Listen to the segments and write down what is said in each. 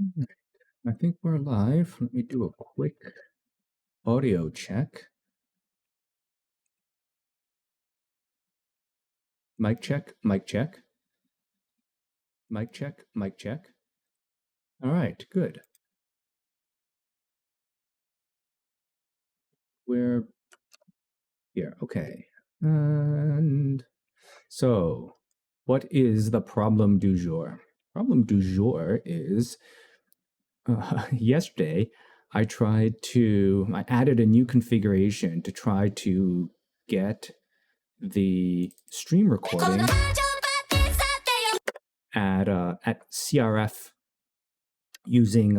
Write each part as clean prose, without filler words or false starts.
Alright, I think we're live. Let me do a quick audio check. Mic check, mic check. Mic check, mic check. All right, good. We're here, okay. And so, what is the problem du jour? Problem du jour is, yesterday, I added a new configuration to try to get the stream recording at CRF using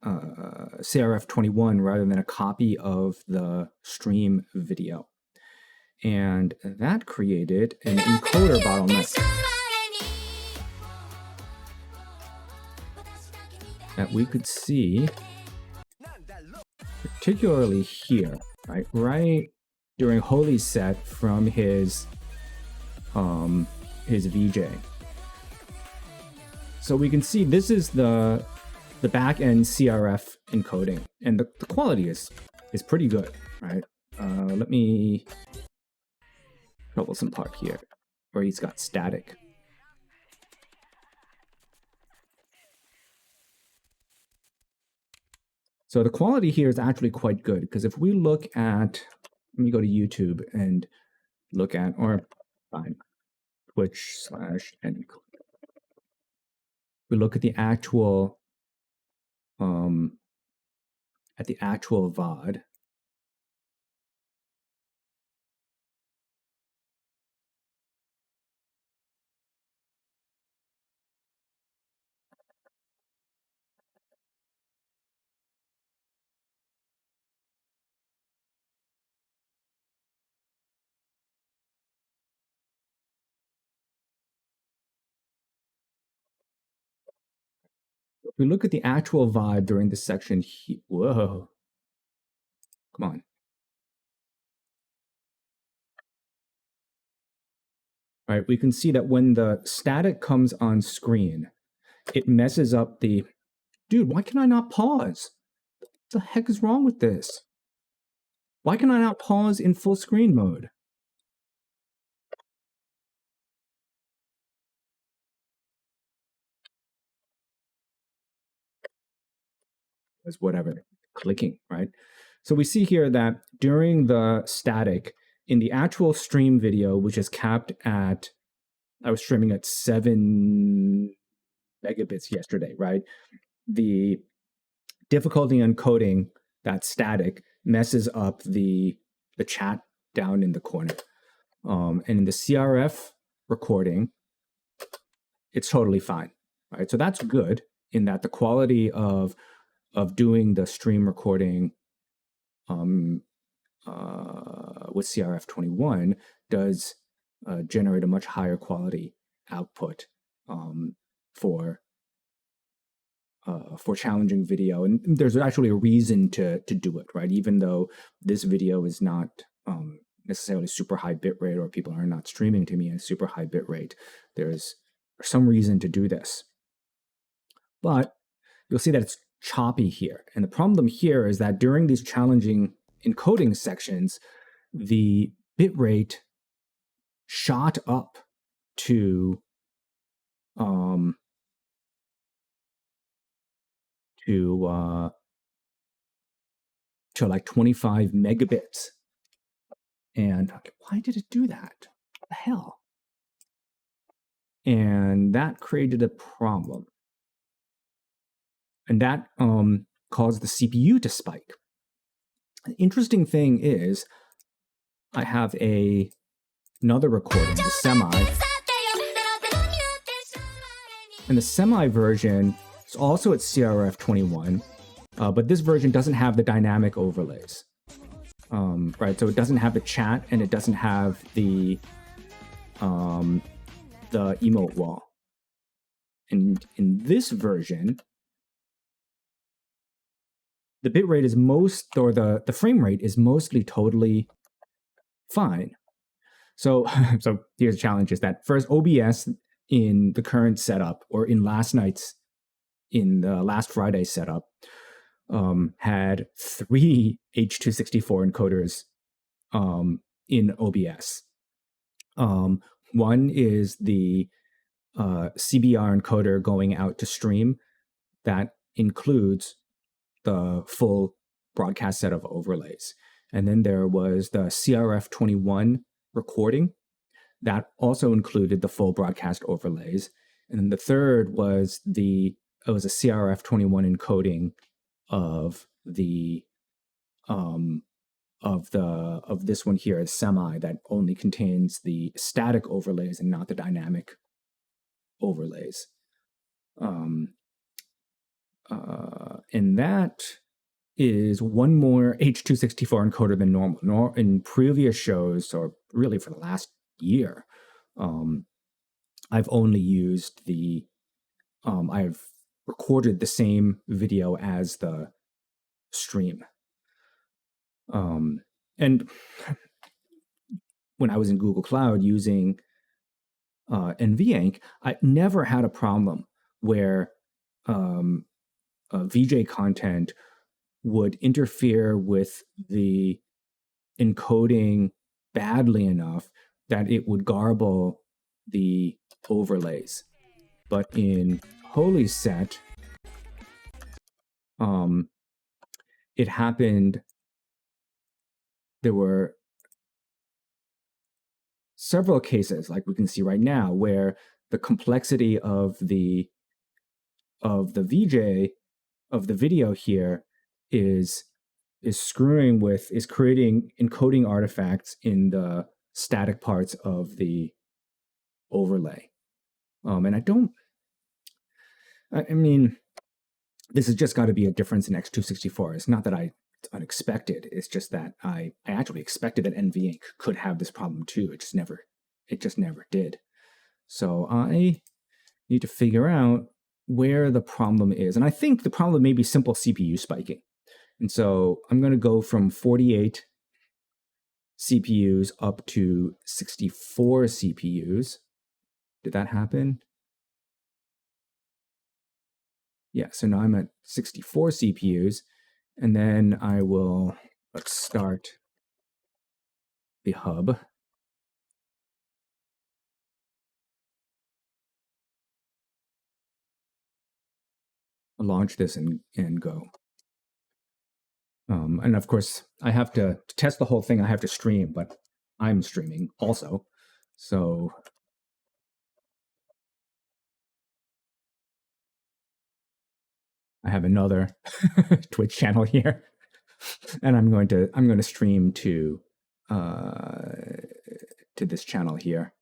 CRF 21 rather than a copy of the stream video. And that created an encoder bottleneck that we could see, particularly here, right during Holy's set from his VJ. So we can see this is the back-end CRF encoding, and the quality is pretty good, right? Let me troublesome part here, where he's got static. So the quality here is actually quite good, because if we look at, let me go to YouTube and look at, or fine, Twitch/Encoder. We look at the actual VOD. If we look at the actual VOD during this section, whoa, come on. All right, we can see that when the static comes on screen, it messes up the, dude, why can I not pause? What the heck is wrong with this? Why can I not pause in full screen mode? As whatever, clicking, right? So we see here that during the static, in the actual stream video, which is capped at, I was streaming at 7 megabits yesterday, right? The difficulty encoding that static messes up the chat down in the corner. And in the CRF recording, it's totally fine, right? So that's good in that the quality of doing the stream recording with CRF 21 does generate a much higher quality output for challenging video, and there's actually a reason to do it, right? Even though this video is not necessarily super high bitrate, or people are not streaming to me at super high bitrate, there's some reason to do this. But you'll see that it's choppy here, and the problem here is that during these challenging encoding sections, the bitrate shot up to like 25 megabits. And why did it do that? What the hell? And that created a problem. And that caused the CPU to spike. An interesting thing is, I have another recording, the semi. And the semi version is also at CRF 21, but this version doesn't have the dynamic overlays. Right, so it doesn't have the chat, and it doesn't have the emote wall. And in this version, the bitrate is the frame rate is mostly totally fine. So here's the challenge: is that first OBS in the current setup, or in last night's in the last Friday setup had 3 H.264 encoders in OBS. One is the CBR encoder going out to stream that includes the full broadcast set of overlays. And then there was the CRF21 recording that also included the full broadcast overlays. And then the third was it was a CRF21 encoding of the of this one here, semi, that only contains the static overlays and not the dynamic overlays. And that is one more H.264 encoder than normal. In previous shows, or really for the last year, I've only used I've recorded the same video as the stream. And when I was in Google Cloud using NVEnc, I never had a problem where VJ content would interfere with the encoding badly enough that it would garble the overlays. But in HolySet, it happened. There were several cases, like we can see right now, where the complexity of the VJ of the video here is creating encoding artifacts in the static parts of the overlay. And I mean, this has just got to be a difference in X264. It's not that it's unexpected. It's just that I actually expected that NVEnc could have this problem too. It just never did. So I need to figure out where the problem is. And I think the problem may be simple CPU spiking. And so I'm going to go from 48 CPUs up to 64 CPUs. Did that happen? Yeah, so now I'm at 64 CPUs, and then let's start the hub. I'll launch this and go. And of course, I have to test the whole thing. I have to stream, but I'm streaming also. So I have another Twitch channel here, and I'm going to stream to this channel here.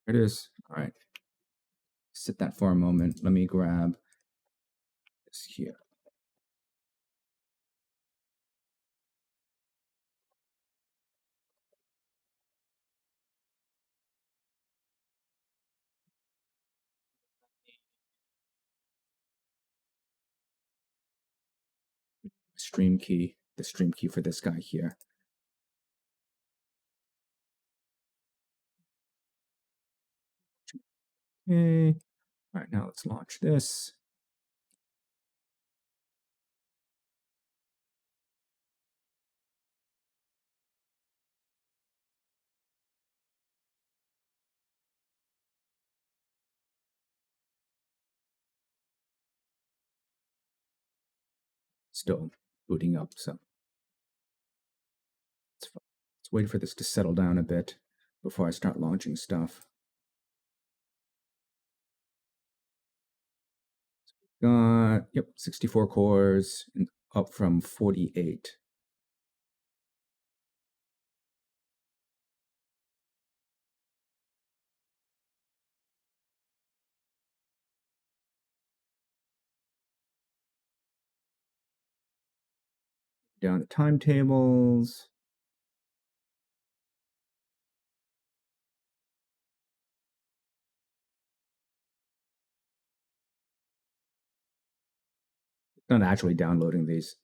There it is. All right. Sit that for a moment. Let me grab this here. The stream key for this guy here. Okay. All right, now let's launch this. Still booting up, so let's wait for this to settle down a bit before I start launching stuff. Got 64 cores and up from 48. Down the timetables. Not actually downloading these.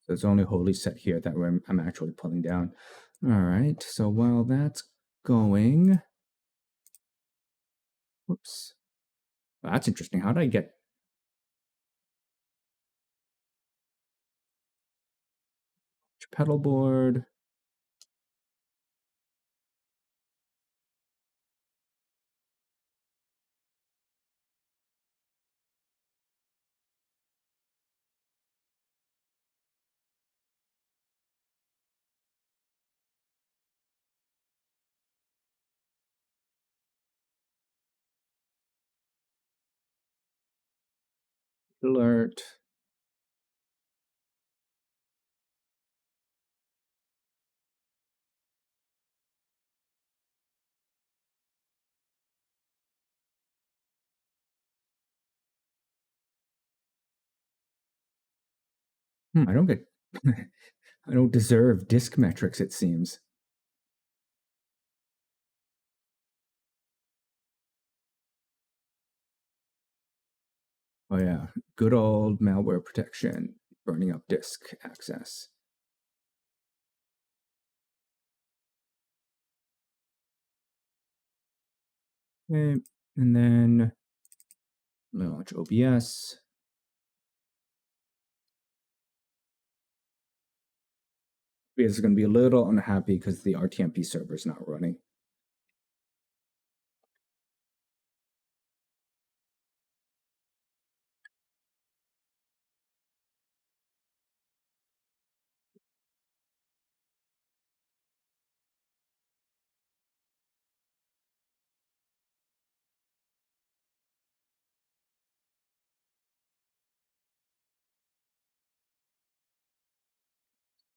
So it's only wholly set here that I'm actually pulling down. All right, so while that's going, whoops, well, that's interesting. How did I get pedal board? Alert. I don't get, I don't deserve disk metrics, it seems. Oh yeah, good old malware protection, burning up disk access. Okay, and then launch OBS. OBS is going to be a little unhappy because the RTMP server is not running.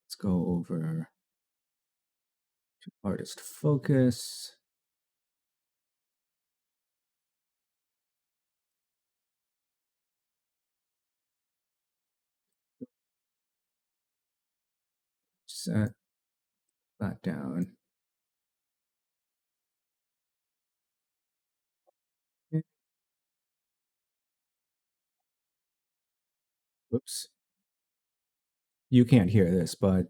Let's go over to artist focus. Set that down. Whoops. You can't hear this, but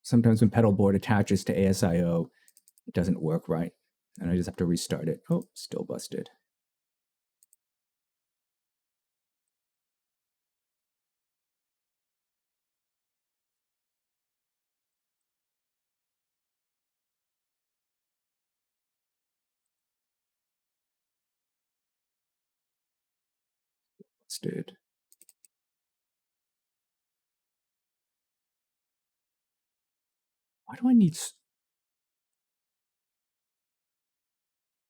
sometimes when pedal board attaches to ASIO, it doesn't work right. And I just have to restart it. Oh, still busted. Busted. Why do I need...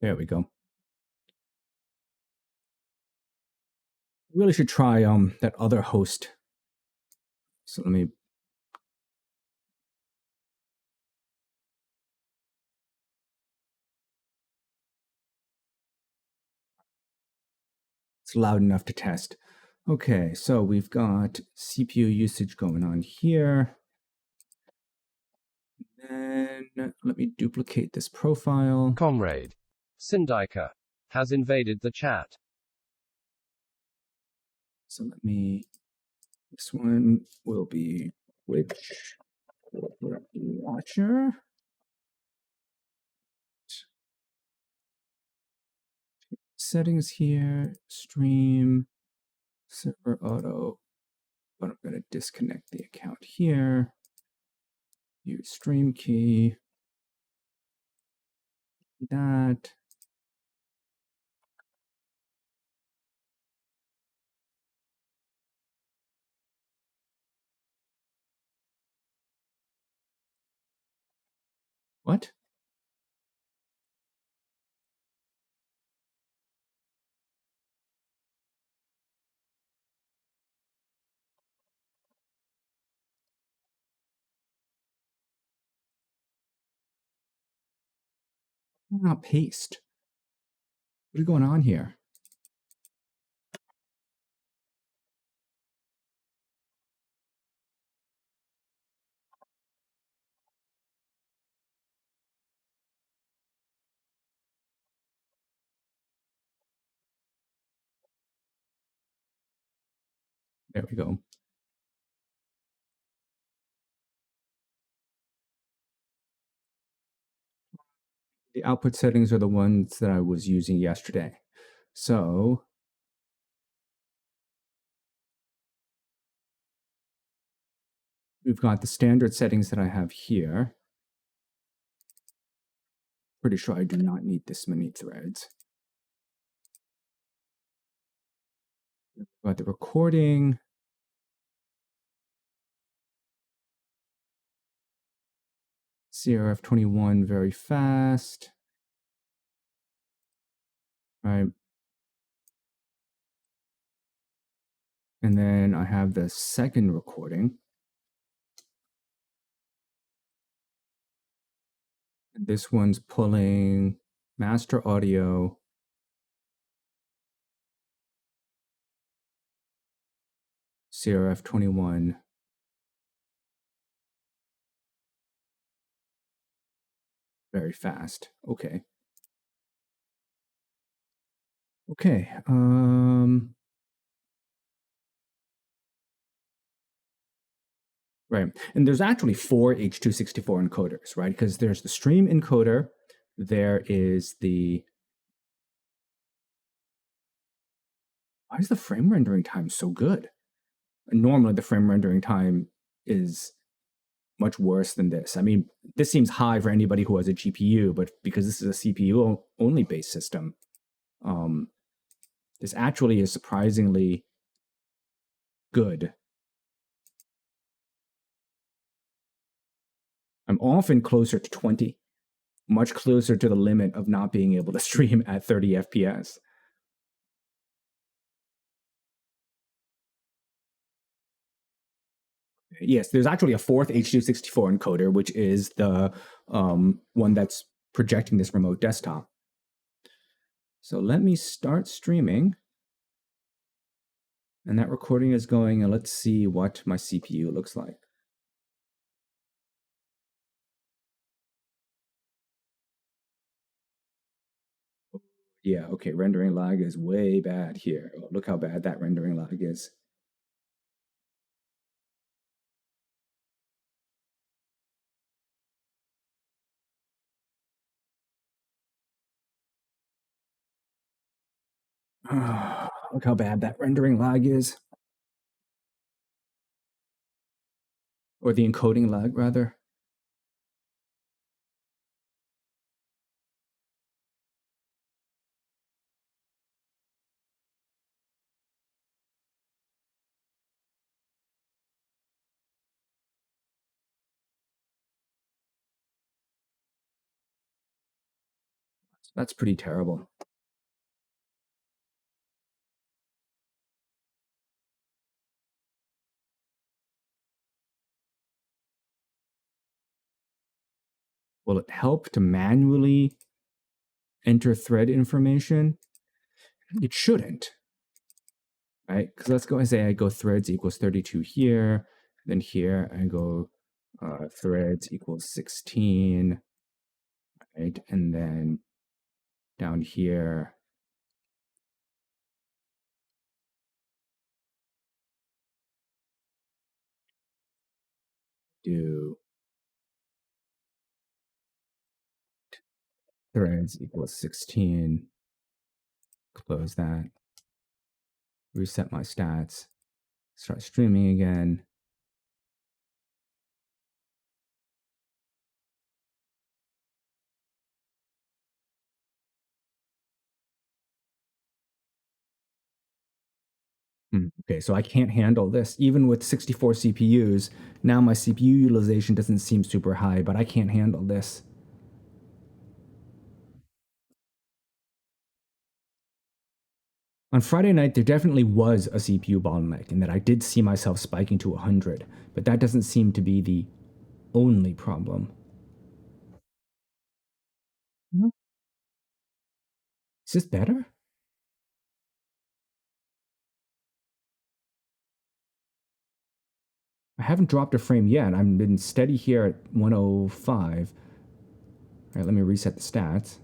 There we go. Really should try that other host. So let me... It's loud enough to test. Okay, so we've got CPU usage going on here. And let me duplicate this profile. Comrade Syndica has invaded the chat. So let me... This one will be Twitch Watcher. Settings here, stream, server auto, but I'm going to disconnect the account here. Use stream key. That. What? Not paste. What is going on here? There we go. The output settings are the ones that I was using yesterday. So we've got the standard settings that I have here. Pretty sure I do not need this many threads. Got the recording. CRF21 very fast. Right. And then I have the second recording. And this one's pulling master audio. CRF21. Very fast. Okay. Okay. Right. And there's actually 4 H.264 encoders, right? Because there's the stream encoder. There is the... Why is the frame rendering time so good? Normally, the frame rendering time is much worse than this. I mean, this seems high for anybody who has a GPU, but because this is a CPU-only based system, this actually is surprisingly good. I'm often closer to 20, much closer to the limit of not being able to stream at 30 FPS. Yes, there's actually a 4th H.264 encoder, which is the one that's projecting this remote desktop. So let me start streaming. And that recording is going, and let's see what my CPU looks like. Yeah, okay, rendering lag is way bad here. Oh, look how bad that rendering lag is. Look how bad that rendering lag is. Or the encoding lag, rather. That's pretty terrible. Will it help to manually enter thread information? It shouldn't, right? Because let's go and say I go threads equals 32 here, then here I go threads equals 16, right? And then down here, do threads equals 16, close that, reset my stats, start streaming again. Okay, so I can't handle this. Even with 64 CPUs, now my CPU utilization doesn't seem super high, but I can't handle this. On Friday night, there definitely was a CPU bottleneck in that I did see myself spiking to 100, but that doesn't seem to be the only problem. Is this better? I haven't dropped a frame yet. I've been steady here at 105. All right, let me reset the stats.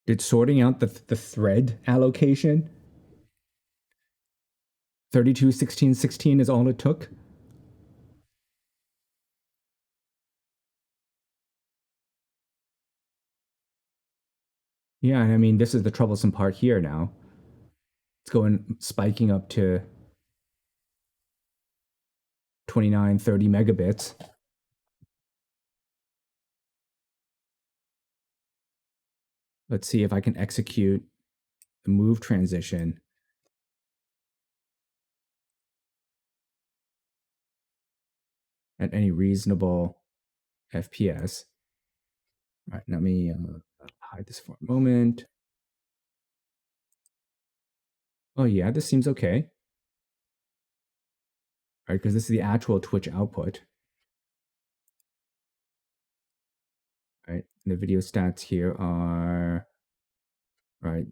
Did sorting out the thread allocation 32, 16, 16 is all it took? Yeah, and I mean, this is the troublesome part here now. It's going spiking up to 29, 30 megabits. Let's see if I can execute the move transition. At any reasonable FPS. All right, let me hide this for a moment. Oh yeah, this seems okay. All right, because this is the actual Twitch output. All right, the video stats here are, right,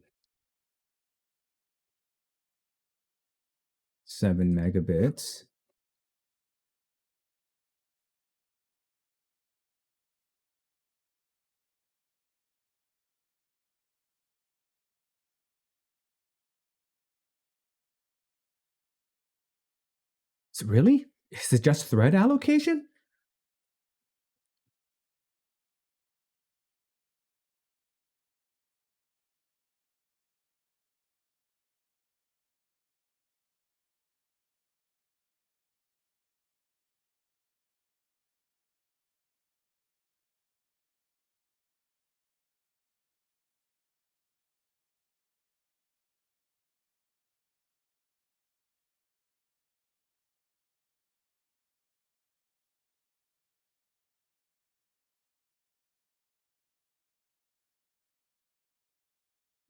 7 megabits. So really? Is it just thread allocation?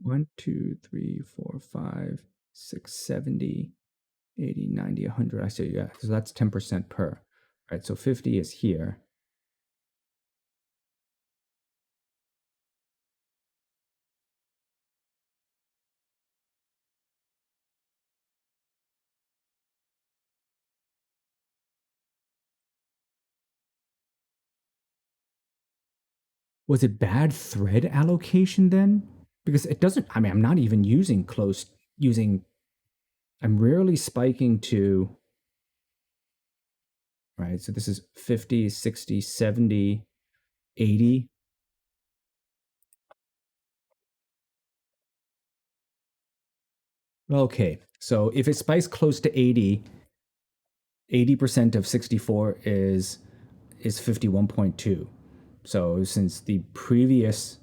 One, two, three, four, 5, 6, 70, 80, 90, 100. I see, yeah. So that's 10% per. All right, so 50 is here. Was it bad thread allocation then? Because it doesn't, I mean, I'm not even using I'm rarely spiking to, right? So this is 50, 60, 70, 80. Okay, so if it spikes close to 80, 80% of 64 is 51.2. So since the previous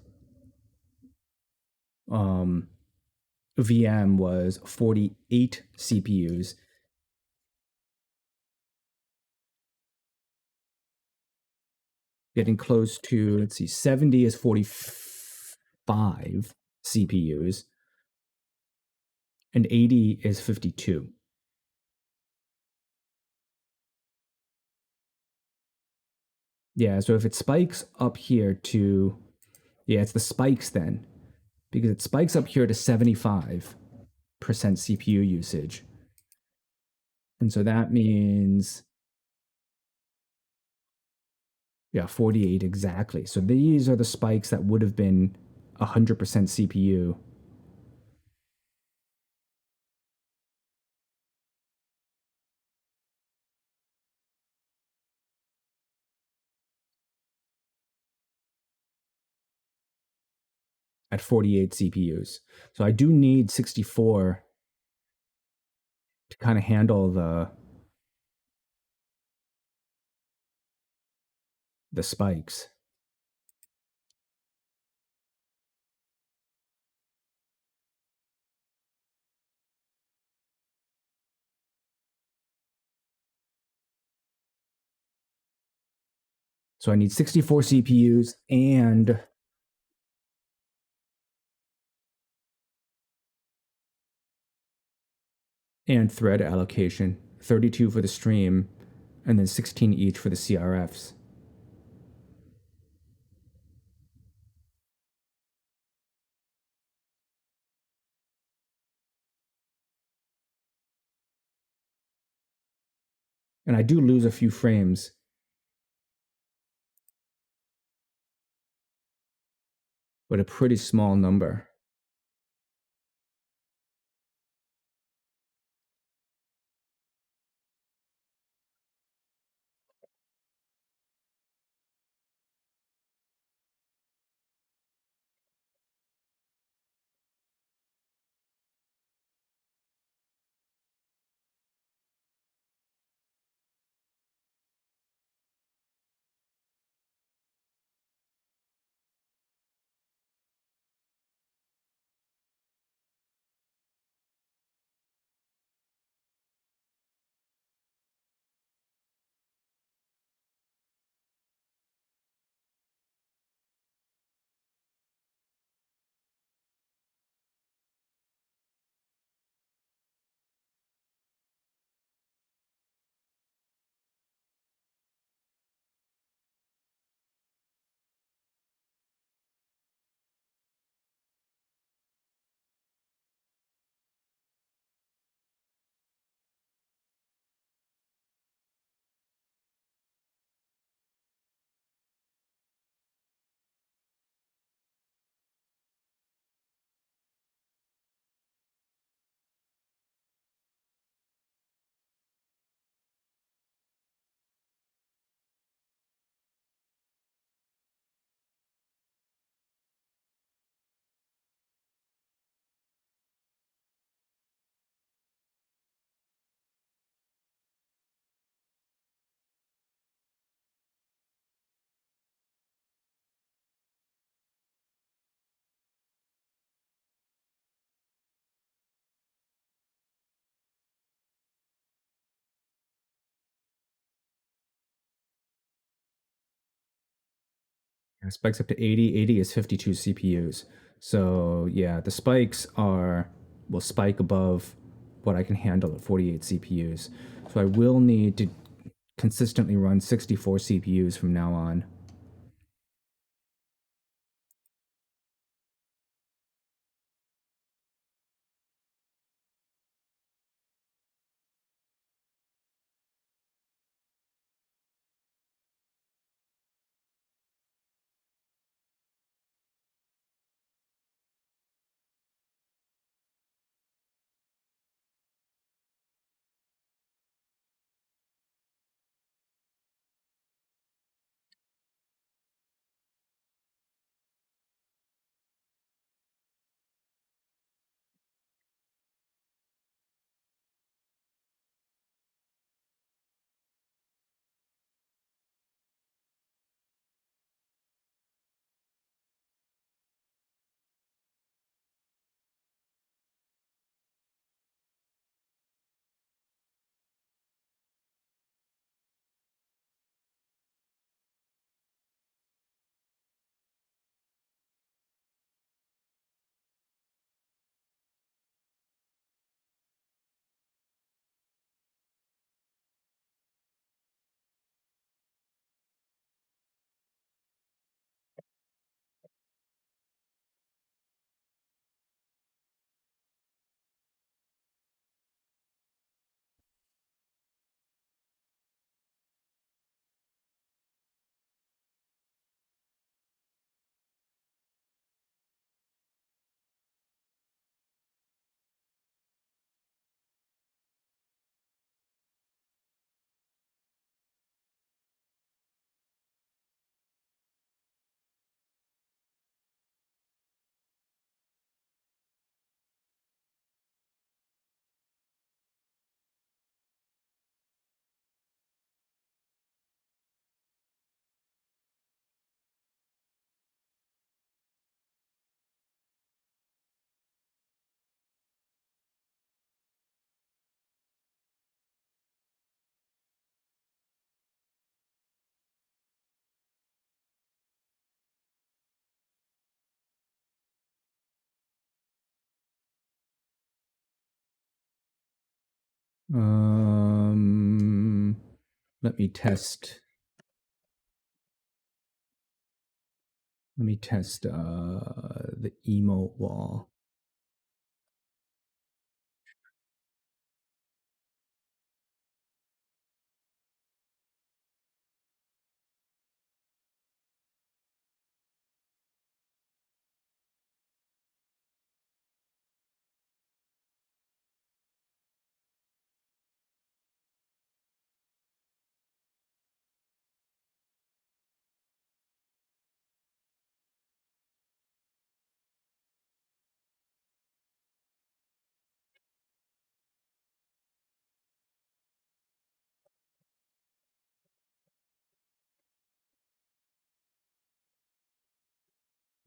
VM was 48 CPUs, getting close to, let's see, 70 is 45 CPUs, and 80 is 52. Yeah, so if it spikes up here to, yeah, it's the spikes then, because it spikes up here to 75% CPU usage. And so that means, yeah, 48 exactly. So these are the spikes that would have been 100% CPU. At 48 CPUs. So I do need 64 to kind of handle the spikes. So I need 64 CPUs and thread allocation, 32 for the stream, and then 16 each for the CRFs. And I do lose a few frames, but a pretty small number. Spikes up to 80. 80 is 52 CPUs. So yeah, the spikes will spike above what I can handle at 48 CPUs. So I will need to consistently run 64 CPUs from now on. Let me test. Let me test the emote wall.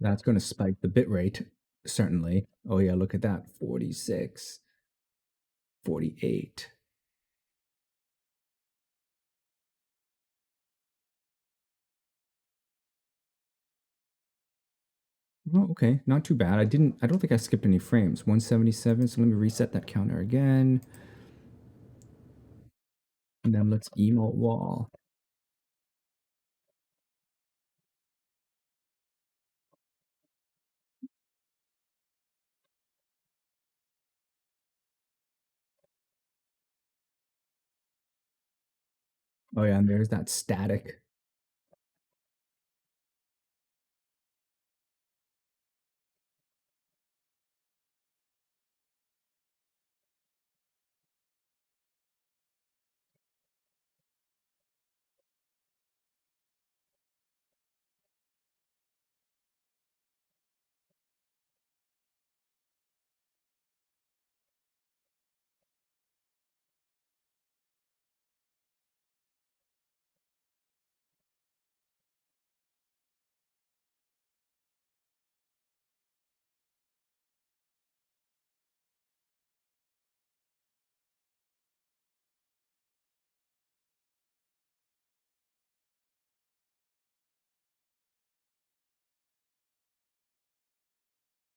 That's going to spike the bit rate, certainly. Oh, yeah, look at that 46, 48. Oh, okay, not too bad. I don't think I skipped any frames. 177, so let me reset that counter again. And then let's emote wall. Oh, yeah, and there's that static.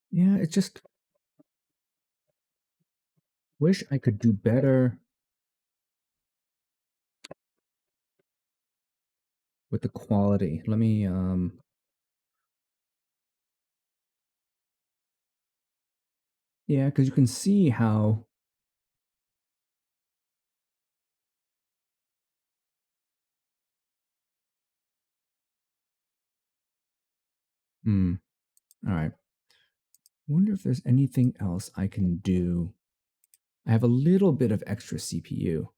Yeah, it's just wish I could do better with the quality. Let me yeah, because you can see how all right. Wonder if there's anything else I can do. I have a little bit of extra CPU.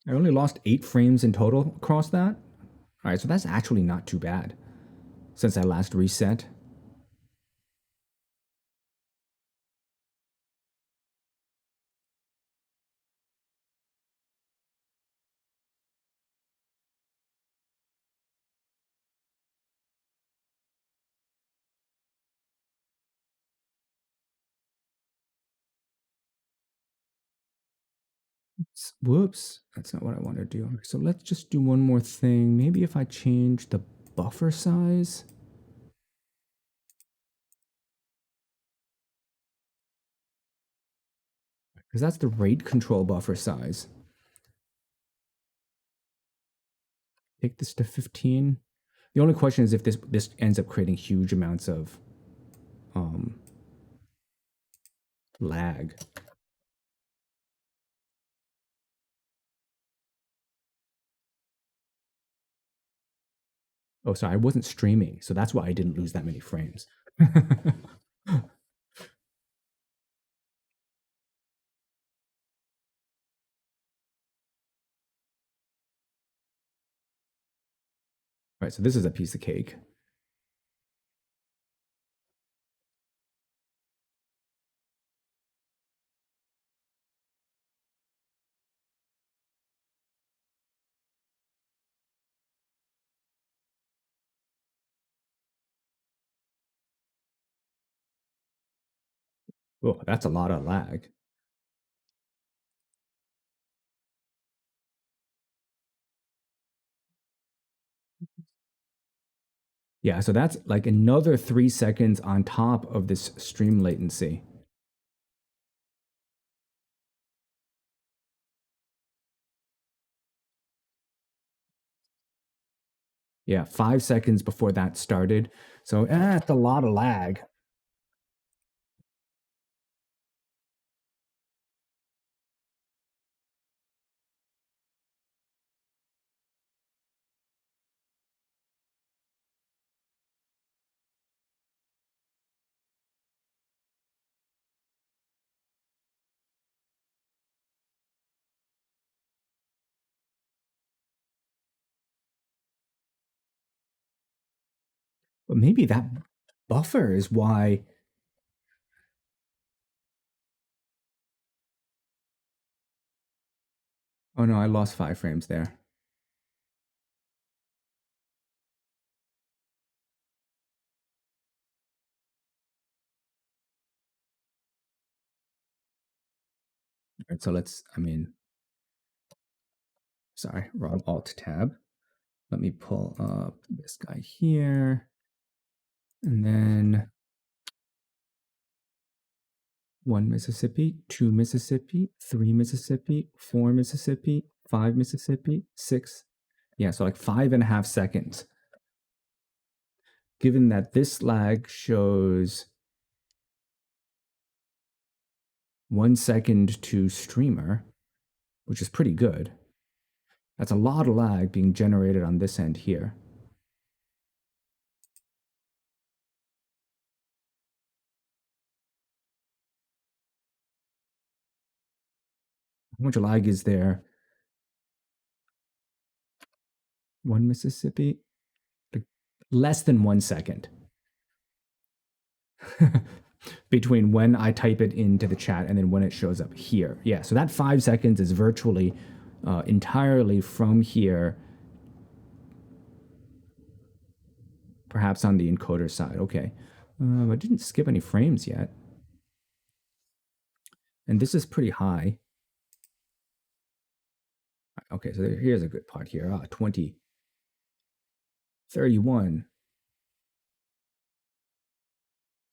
I only lost 8 frames in total across that. All right, so that's actually not too bad since I last reset. Whoops, that's not what I want to do. So let's just do one more thing. Maybe if I change the buffer size. Because that's the rate control buffer size. Take this to 15. The only question is if this ends up creating huge amounts of lag. Oh, sorry, I wasn't streaming, so that's why I didn't lose that many frames. Right, so this is a piece of cake. Oh, that's a lot of lag. Yeah, so that's like another 3 seconds on top of this stream latency. Yeah, 5 seconds before that started. So that's a lot of lag. But maybe that buffer is why. Oh no, I lost 5 frames there. All right, so sorry, wrong alt tab. Let me pull up this guy here. And then 1 Mississippi, 2 Mississippi, 3 Mississippi, 4 Mississippi, 5 Mississippi, 6. Yeah, so like 5.5 seconds. Given that this lag shows 1 second to streamer, which is pretty good. That's a lot of lag being generated on this end here. How much lag is there? 1 Mississippi? Less than 1 second between when I type it into the chat and then when it shows up here. Yeah, so that 5 seconds is virtually entirely from here, perhaps on the encoder side. Okay, I didn't skip any frames yet. And this is pretty high. Okay, so here's a good part here. 20, 31,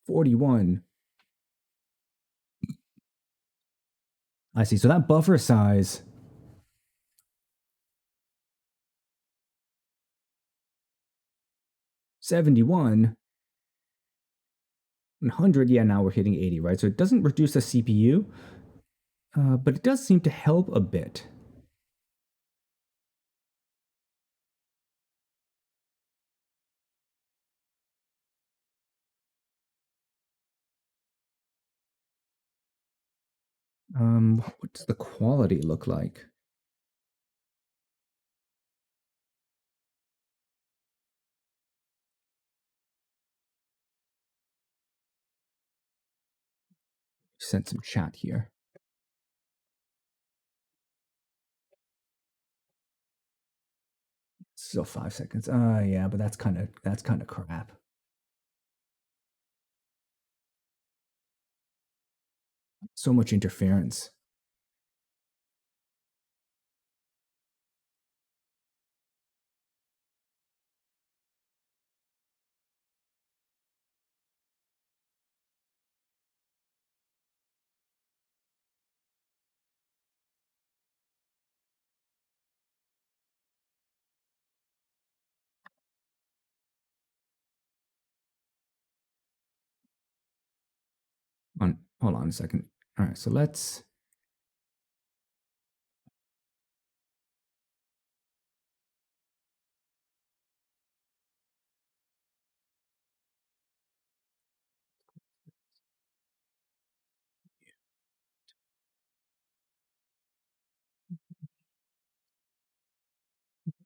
41. I see. So that buffer size, 71, 100. Yeah, now we're hitting 80, right? So it doesn't reduce the CPU, but it does seem to help a bit. What does the quality look like? send some chat here. Still 5 seconds. Yeah, but that's kind of crap. So much interference. Hold on a second. All right, so let's.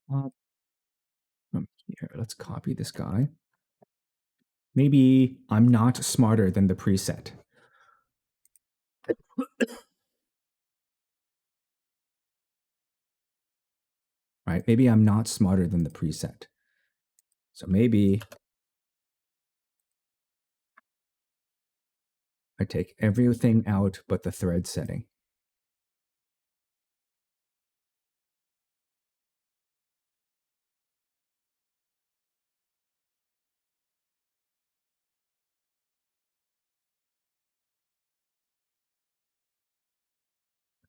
From here, let's copy this guy. Maybe I'm not smarter than the preset. Right? Maybe I'm not smarter than the preset. So maybe I take everything out but the thread setting.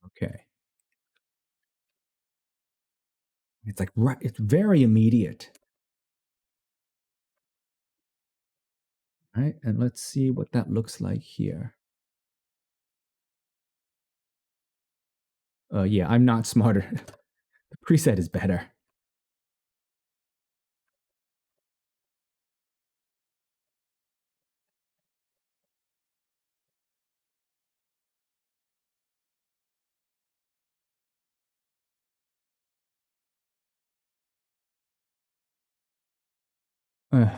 Okay. It's like, right, it's very immediate. All right, and let's see what that looks like here. Yeah, I'm not smarter. The preset is better.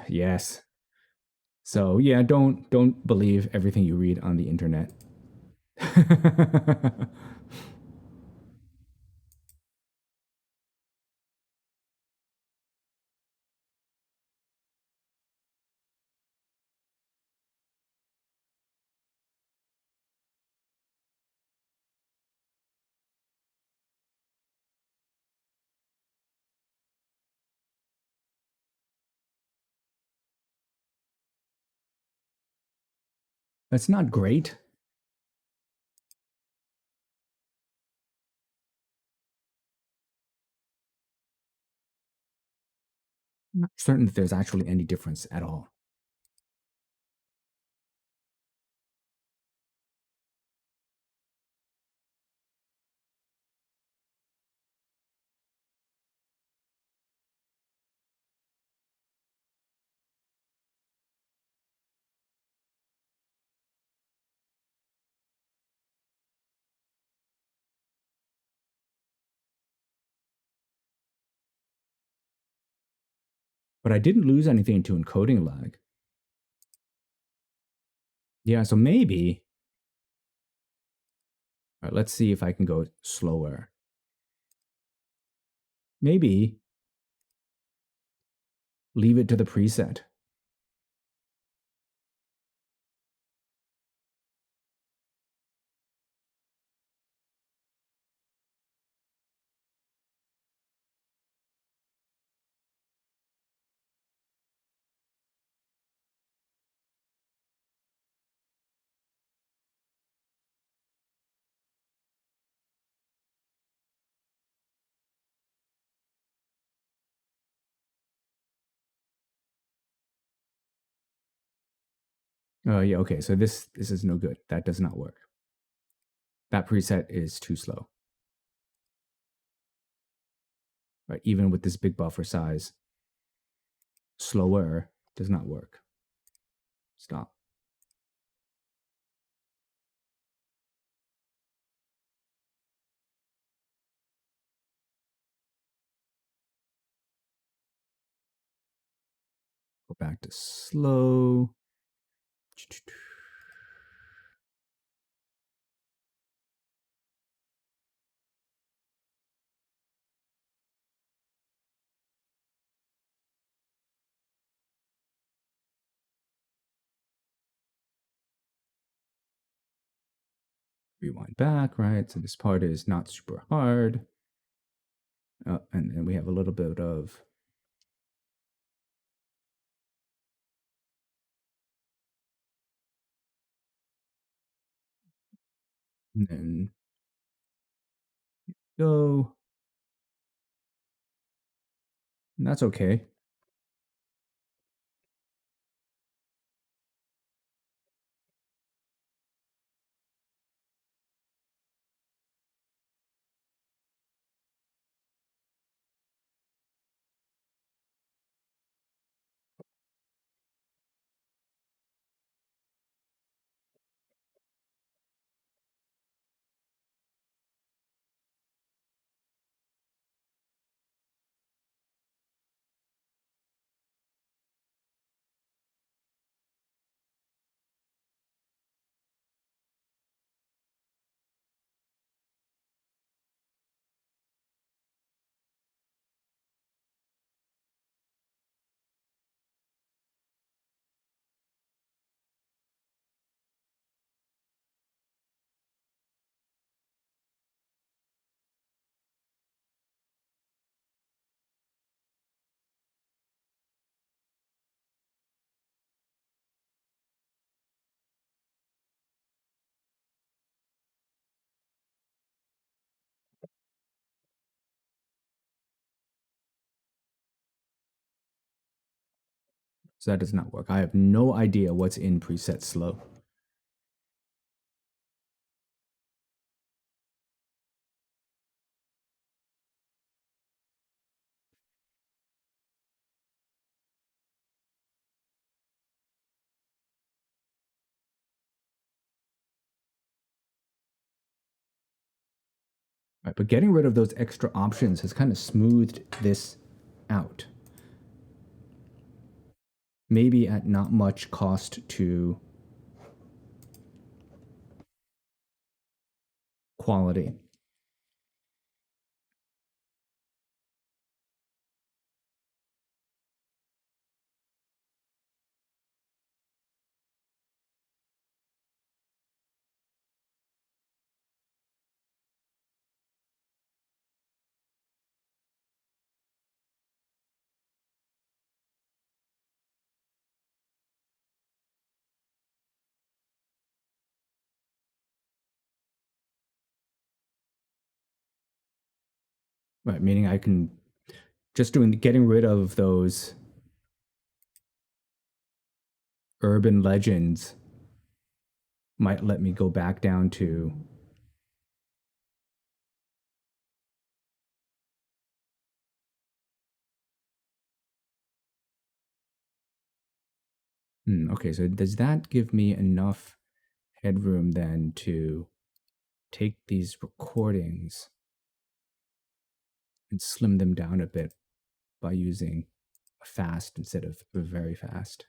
Yes. So yeah, don't believe everything you read on the internet. That's not great. I'm not certain that there's actually any difference at all. But I didn't lose anything to encoding lag. Yeah, so maybe. All right, let's see if I can go slower. Maybe leave it to the preset. Yeah, okay, so this is no good. That does not work. That preset is too slow. Right, even with this big buffer size, slower does not work. Stop. Go back to slow. rewind back, right? So this part is not super hard. And then we have a little bit of and then go. And that's okay. So that does not work. I have no idea what's in preset slow. Right, but getting rid of those extra options has kind of smoothed this out. Maybe at not much cost to quality. Right, meaning I can just getting rid of those urban legends might let me go back down to okay, so does that give me enough headroom then to take these recordings and slim them down a bit by using a fast instead of very fast?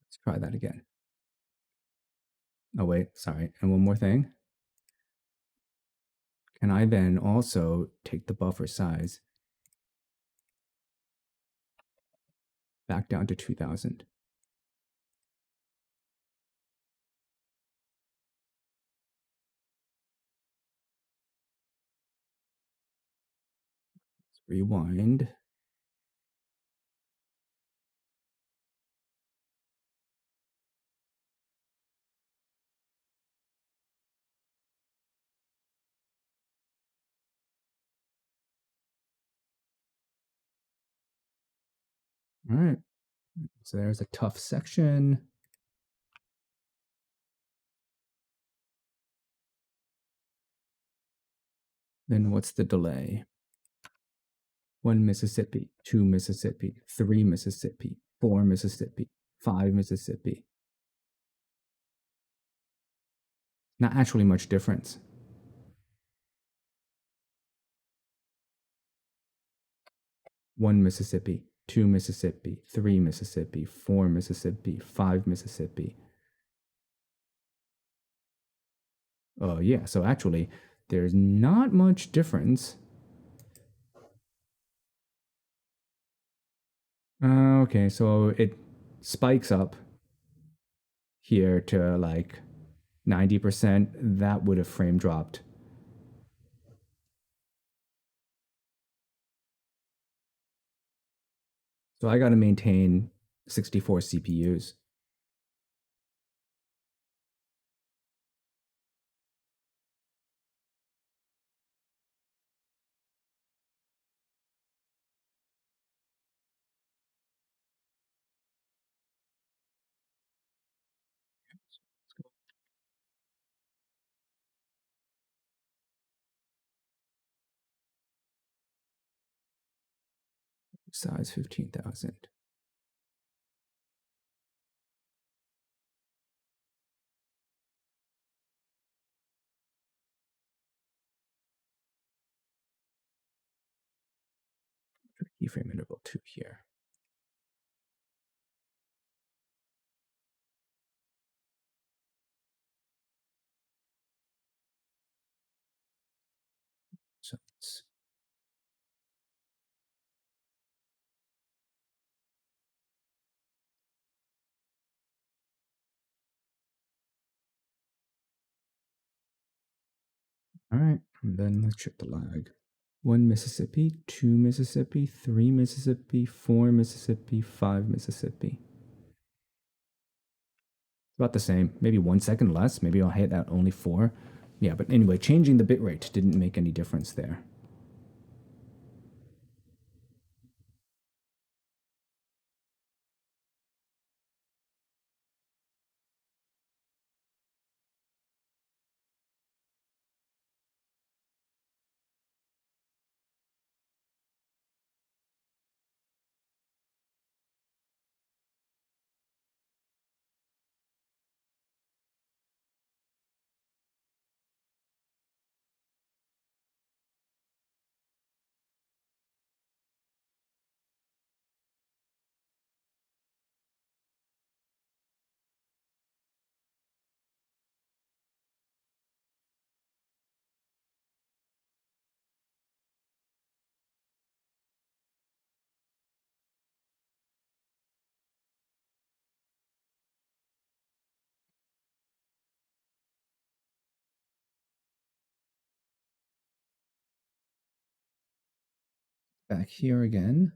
Let's try that again. Oh, wait, sorry. And one more thing. Can I then also take the buffer size back down to 2000? Let's rewind. All right. So there's a tough section. Then what's the delay? 1 Mississippi, 2 Mississippi, 3 Mississippi, 4 Mississippi, 5 Mississippi. Not actually much difference. One Mississippi, 2 Mississippi, 3 Mississippi, 4 Mississippi, 5 Mississippi. Yeah, so actually there's not much difference Okay, so it spikes up here to like 90%. That would have frame dropped. So I got to maintain 64 CPUs. Size 15,000. Keyframe interval 2 here. So it's all right. And then let's check the lag. 1 Mississippi, 2 Mississippi, 3 Mississippi, 4 Mississippi, 5 Mississippi. About the same. Maybe 1 second less. Maybe I'll hit that only 4. Yeah, but anyway, changing the bitrate didn't make any difference there. Back here again.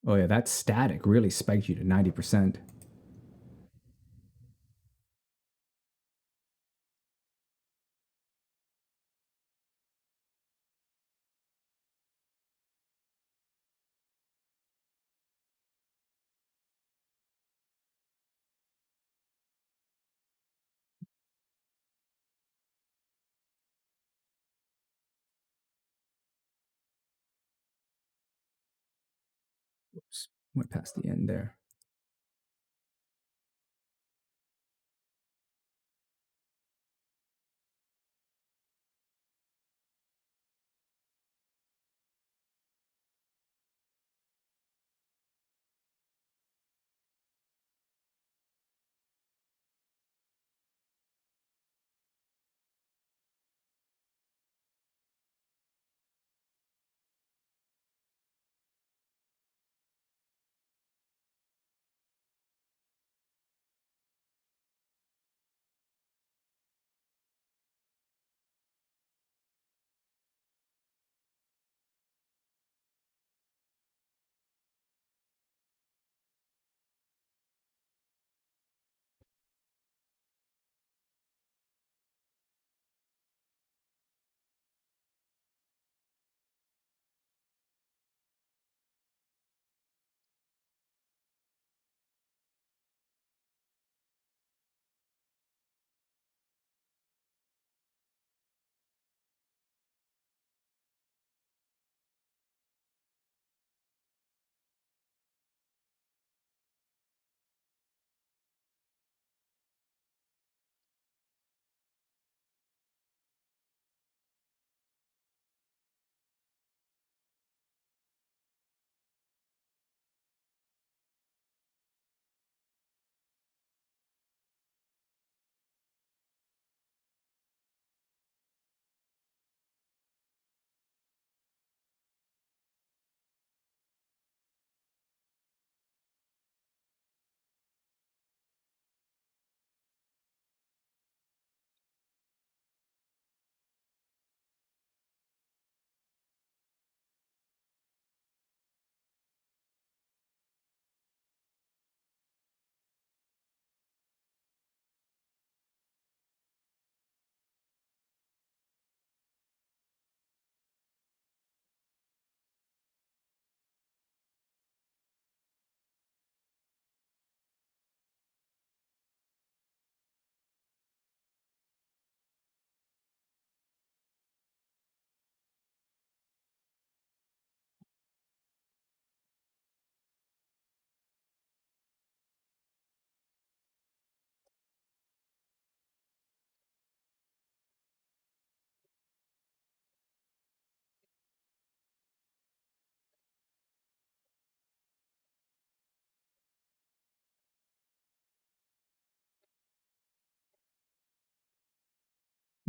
Oh yeah, that static really spiked you to 90%. Whoops, went past the end there.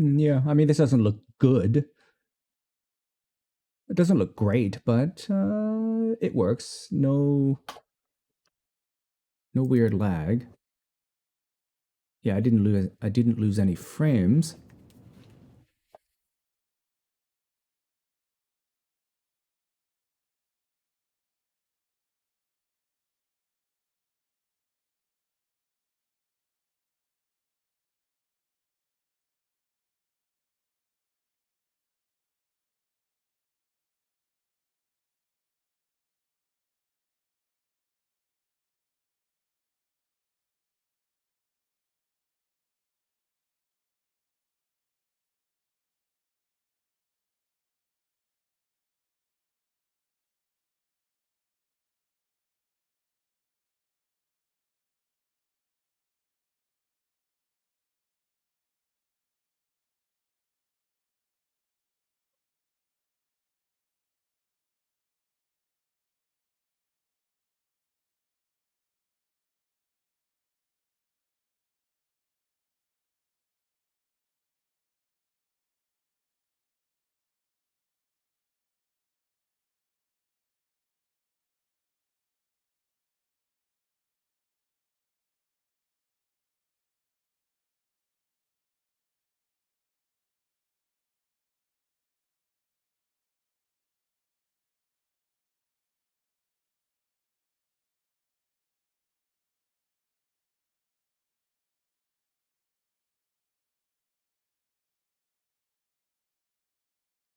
Yeah, I mean, this doesn't look good. It doesn't look great, but it works. No weird lag. Yeah, I didn't lose any frames.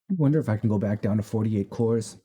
I wonder if I can go back down to 48 cores.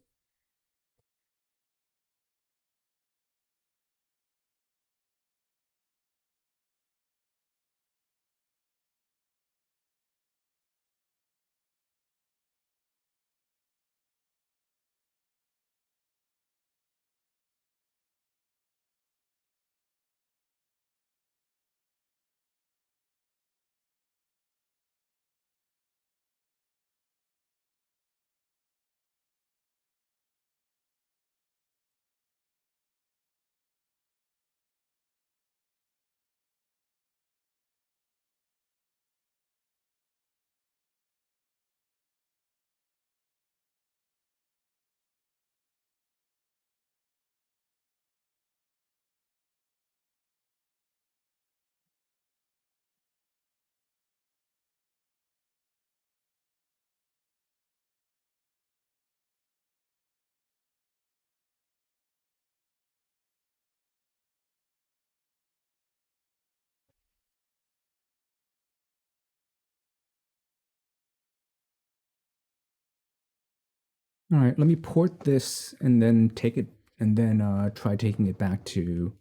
All right, let me port this and then take it and then try taking it back to.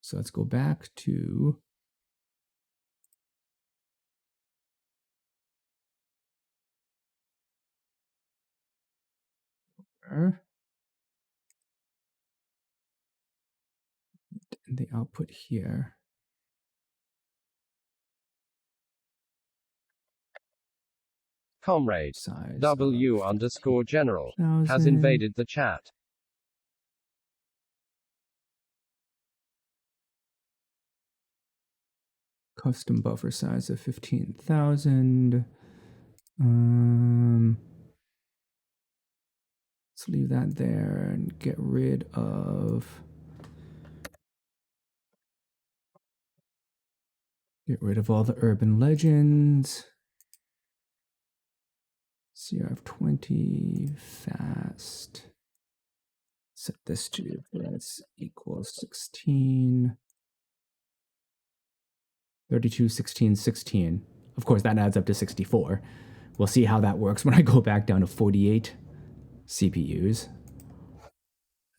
So let's go back to. And the output here. Comrade Size W_general has 1000. invaded the chat. Custom buffer size of 15,000. Let's leave that there and get rid of all the urban legends. CRF20 fast. Set this to that's equals 16. 32, 16, 16. Of course, that adds up to 64. We'll see how that works when I go back down to 48 CPUs.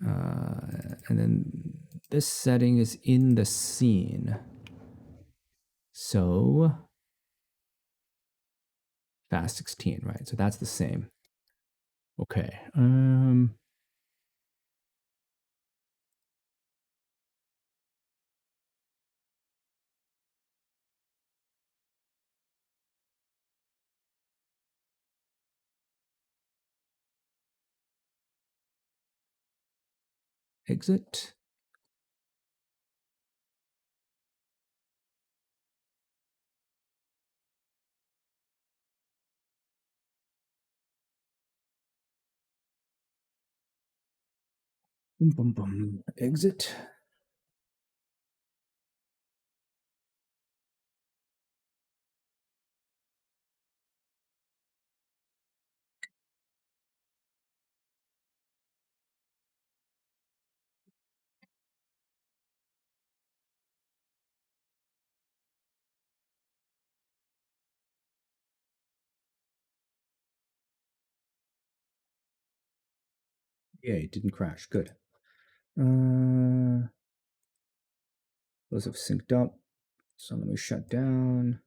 And then this setting is in the scene. So fast 16, right? So that's the same. Okay. Exit. Boom, boom, boom. Exit. Yeah, it didn't crash. Good. Those have synced up. So let me shut down.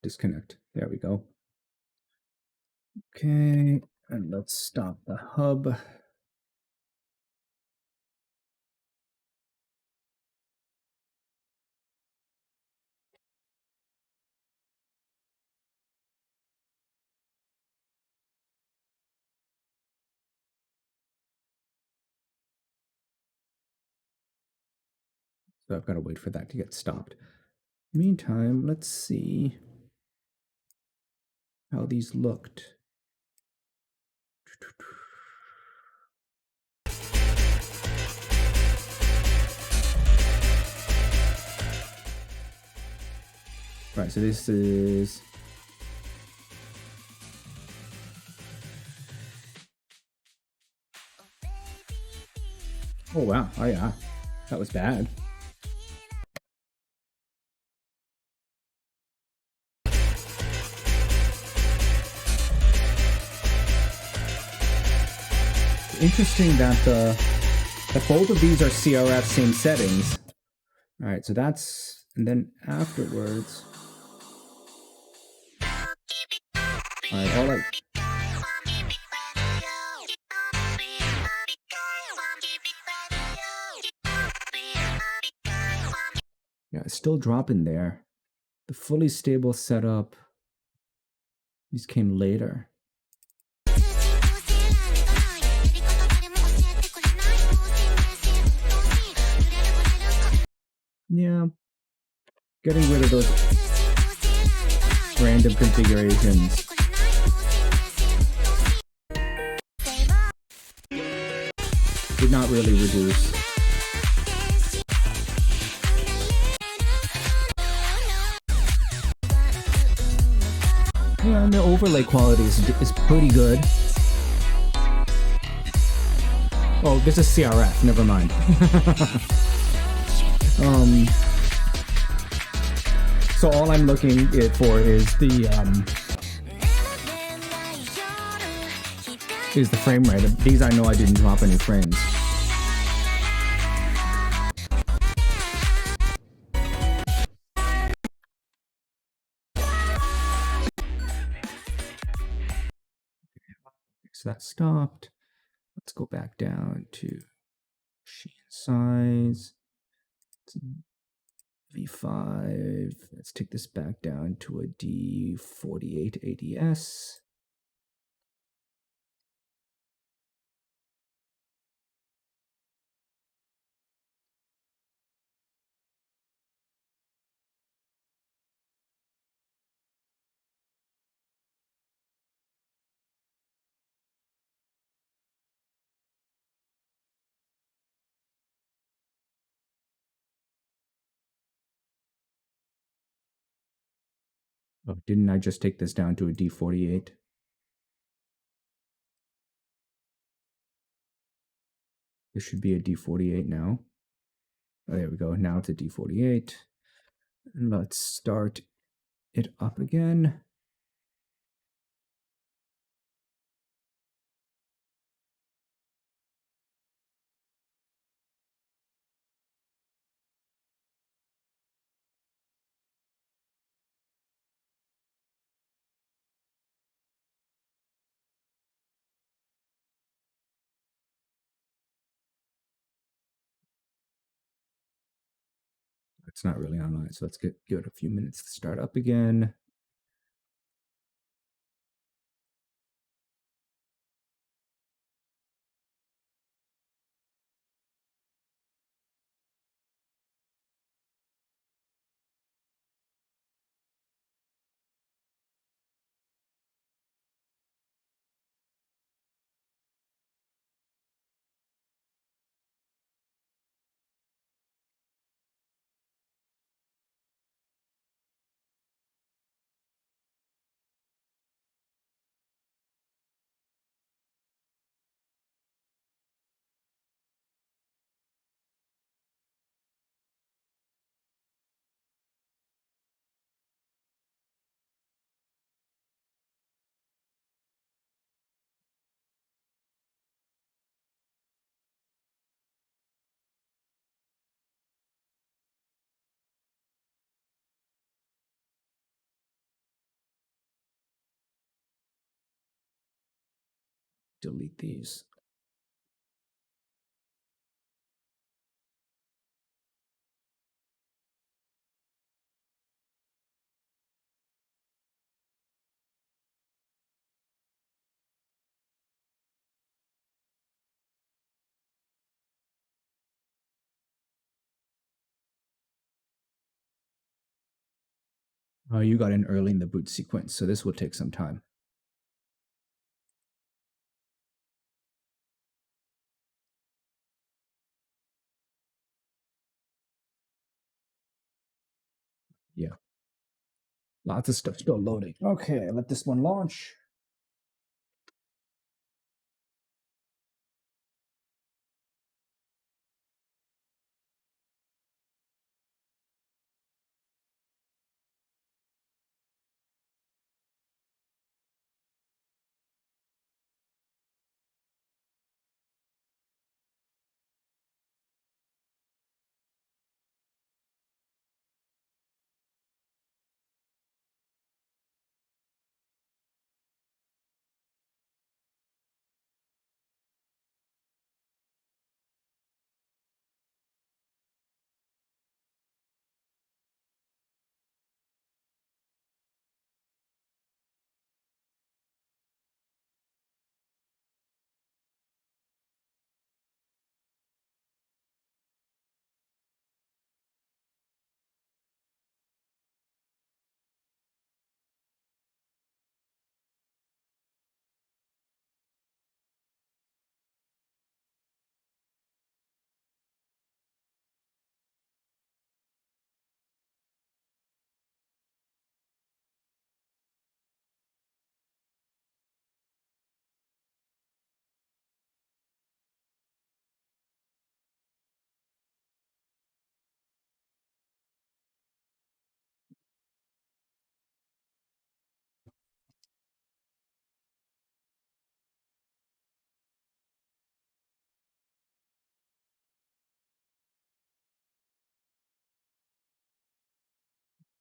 Disconnect. There we go. Okay, and let's stop the hub. So I've got to wait for that to get stopped. Meantime, let's see how these looked. All right, so this is oh wow, oh yeah, that was bad. Interesting that both of these are CRF same settings. All right, so that's, and then afterwards, all right, all I, yeah, it's still dropping there. The fully stable setup, these came later. Yeah, getting rid of those random configurations. Did not really reduce. Yeah, and the overlay quality is pretty good. Oh, this is CRF, never mind. So all I'm looking for is the frame rate. These I know I didn't drop any frames. So that stopped. Let's go back down to machine size. V5. Let's take this back down to a D48 ADS. Oh, didn't I just take this down to a D48? This should be a D48 now. Oh, there we go. Now it's a D48. And let's start it up again. It's not really online, so let's give it a few minutes to start up again. Delete these. You got in early in the boot sequence, so this will take some time. Yeah. Lots of stuff still loading. Okay, let this one launch.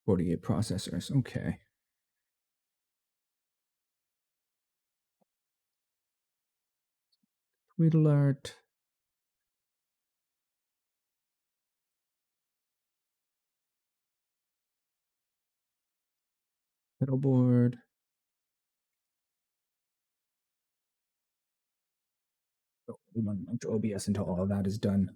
Forty-eight processors. Okay. Tweet alert. Pedal board. We want to launch OBS until all of that is done.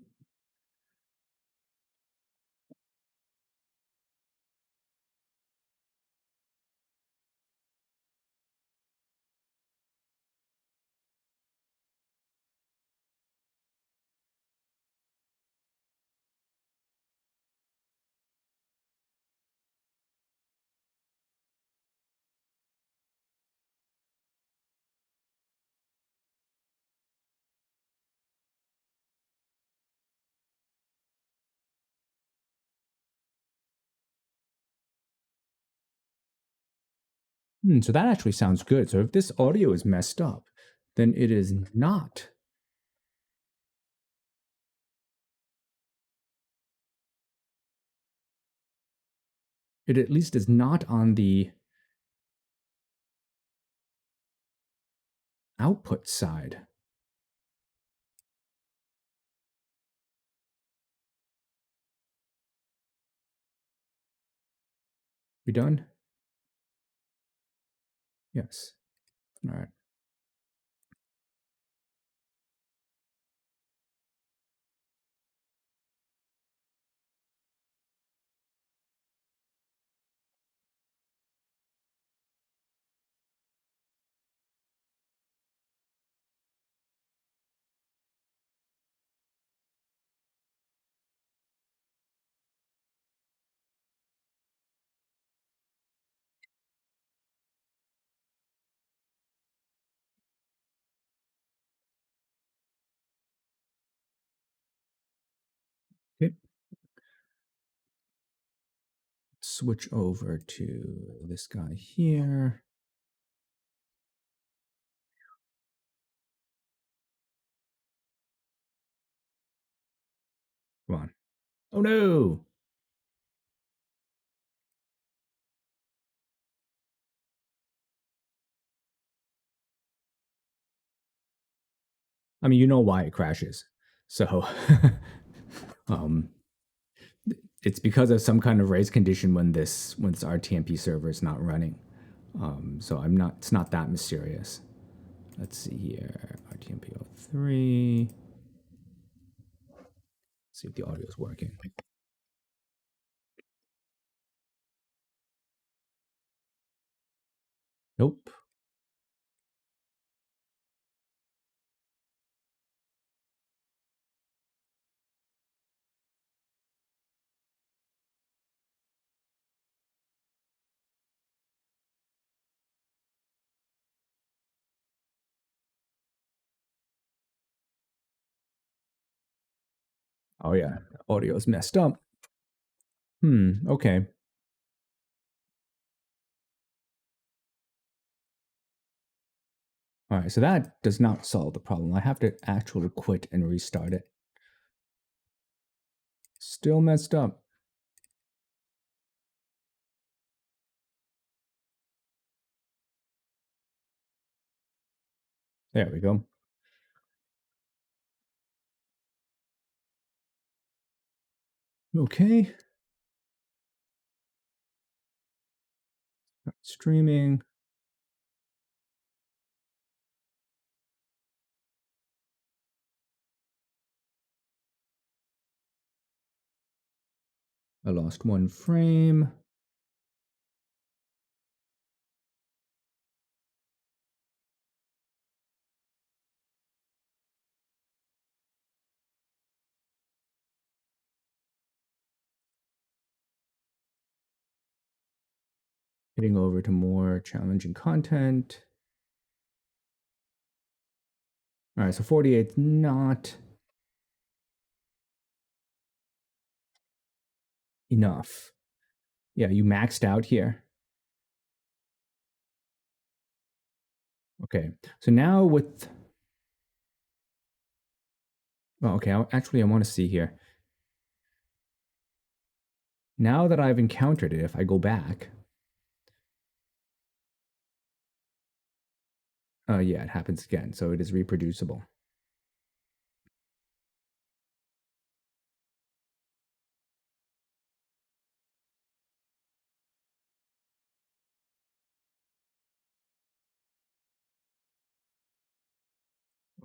So that actually sounds good. So if this audio is messed up, then it is not. It at least is not on the output side. We done? Yes. All right. Okay. Switch over to this guy here. Come on. Oh no. I mean, you know why it crashes. So um, it's because of some kind of race condition when this RTMP server is not running. So it's not that mysterious. Let's see here, RTMP 03. See if the audio is working. Nope. Oh yeah, audio is messed up. Okay. All right, so that does not solve the problem. I have to actually quit and restart it. Still messed up. There we go. Okay. Streaming. I lost one frame. Heading over to more challenging content. All right, so 48 not enough. Yeah, you maxed out here. Okay, so now with... Oh, okay, I want to see here. Now that I've encountered it, if I go back... yeah, it happens again, so it is reproducible.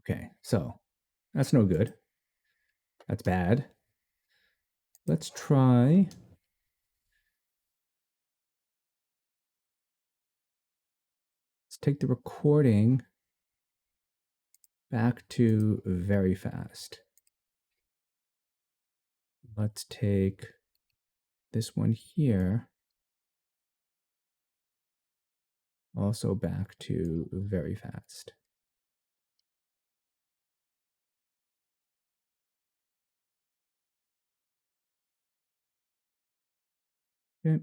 Okay, so that's no good. That's bad. Let's try... Let's take the recording back to very fast. Let's take this one here also back to very fast. Okay.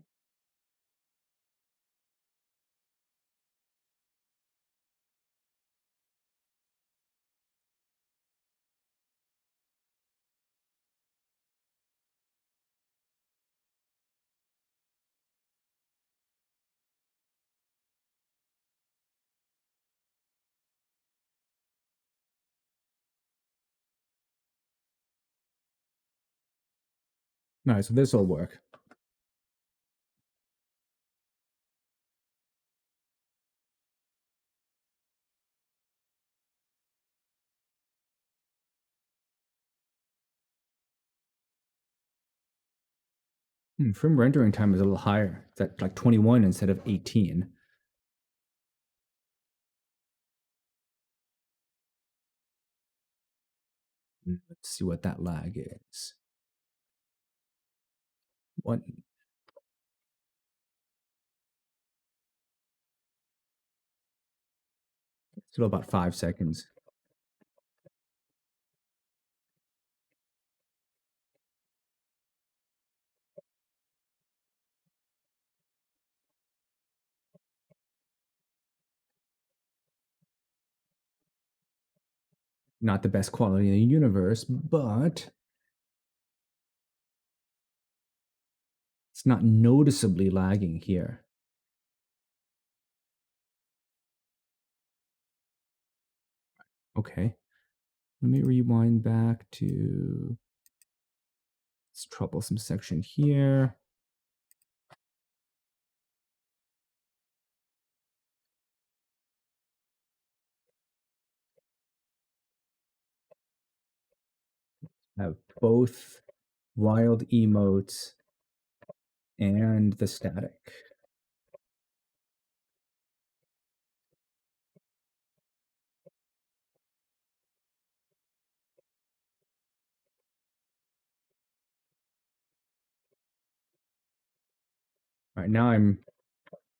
All right, so this will work. Frame rendering time is a little higher. It's at like 21 instead of 18. Let's see what that lag is. What? Still about 5 seconds. Not the best quality in the universe, but it's not noticeably lagging here. Okay. Let me rewind back to this troublesome section here. Have both wild emotes and the static. All right, now I'm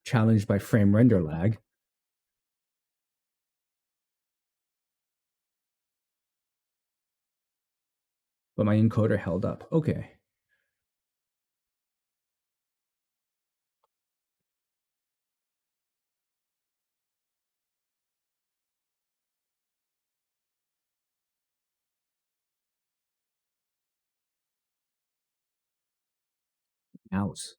challenged by frame render lag. But my encoder held up. Okay. Mouse.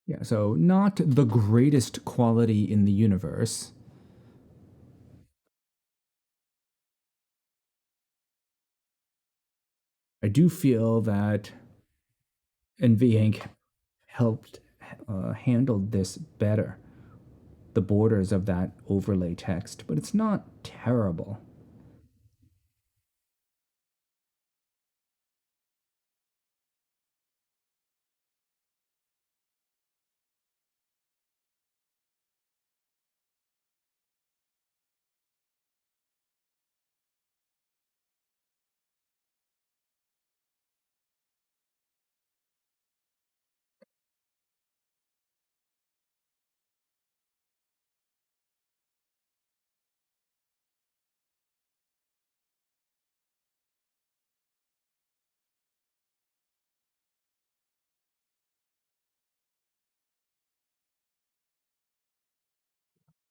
Yeah, so not the greatest quality in the universe. I do feel that NVINC helped handled this better, the borders of that overlay text, but it's not terrible.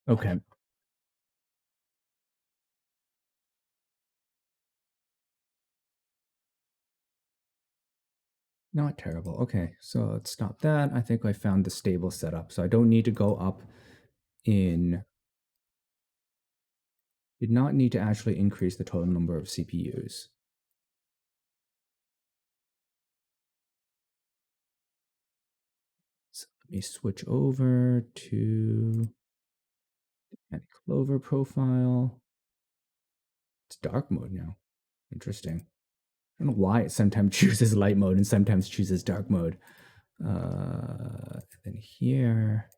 Okay. Not terrible. Okay, so let's stop that. I think I found the stable setup, so I don't need to go up in. Did not need to actually increase the total number of CPUs. So let me switch over to the Clover profile. It's dark mode now. Interesting. I don't know why it sometimes chooses light mode and sometimes chooses dark mode. And then here,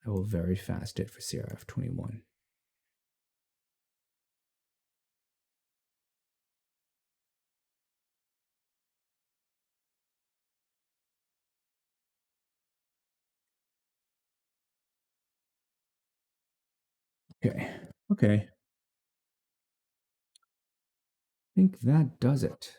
I will very fast it for CRF21. Okay, okay. I think that does it.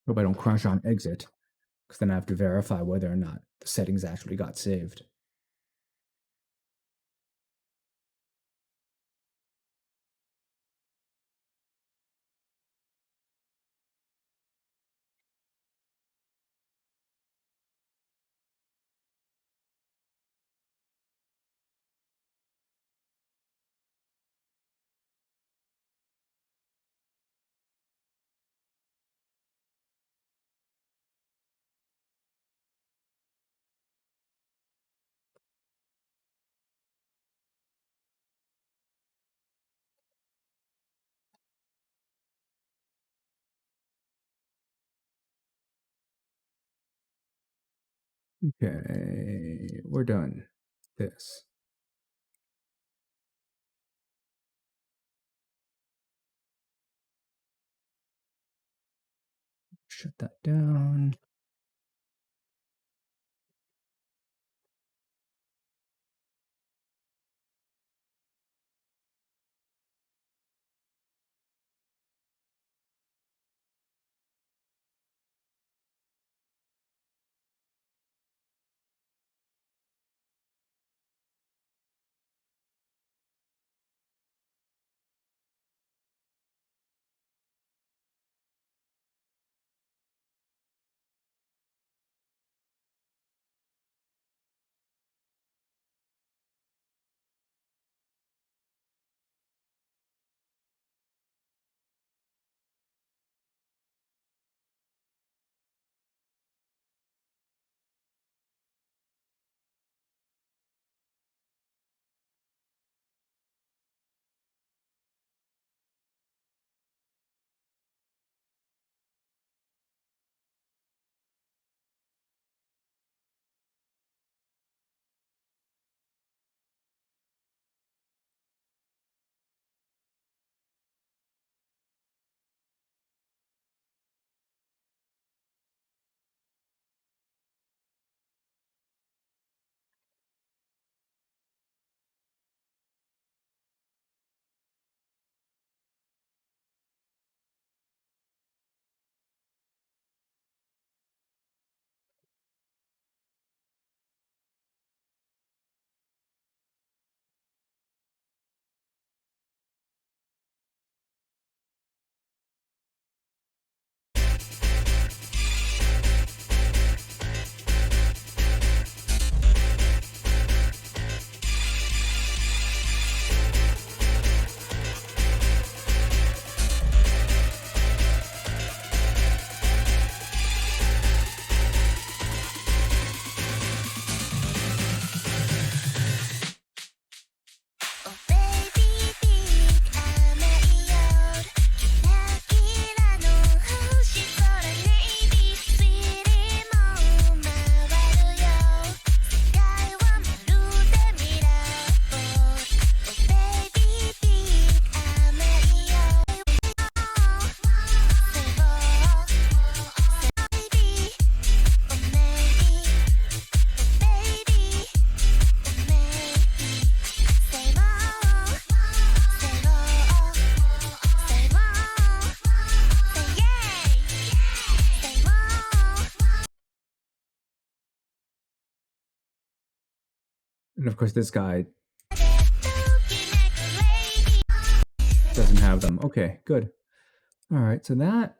Hope I don't crash on exit, because then I have to verify whether or not the settings actually got saved. Okay, we're done. This. Shut that down. And of course, this guy doesn't have them. Okay, good. All right, so that.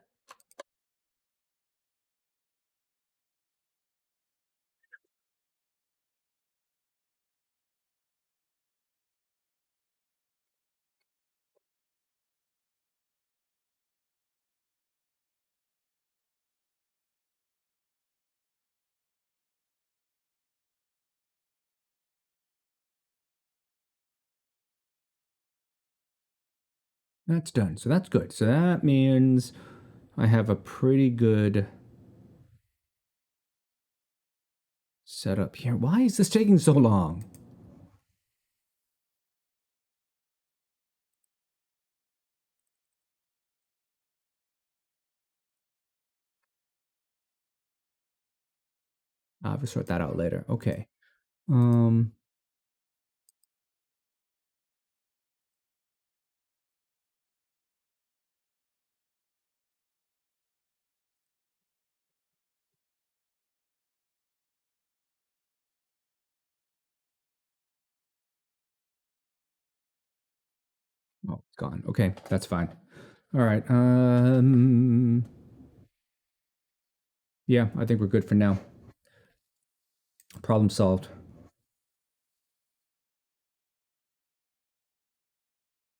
That's done. So that's good. So that means I have a pretty good setup here. Why is this taking so long? I'll sort that out later. Okay. Oh, it's gone. Okay, that's fine. All right. Yeah, I think we're good for now. Problem solved.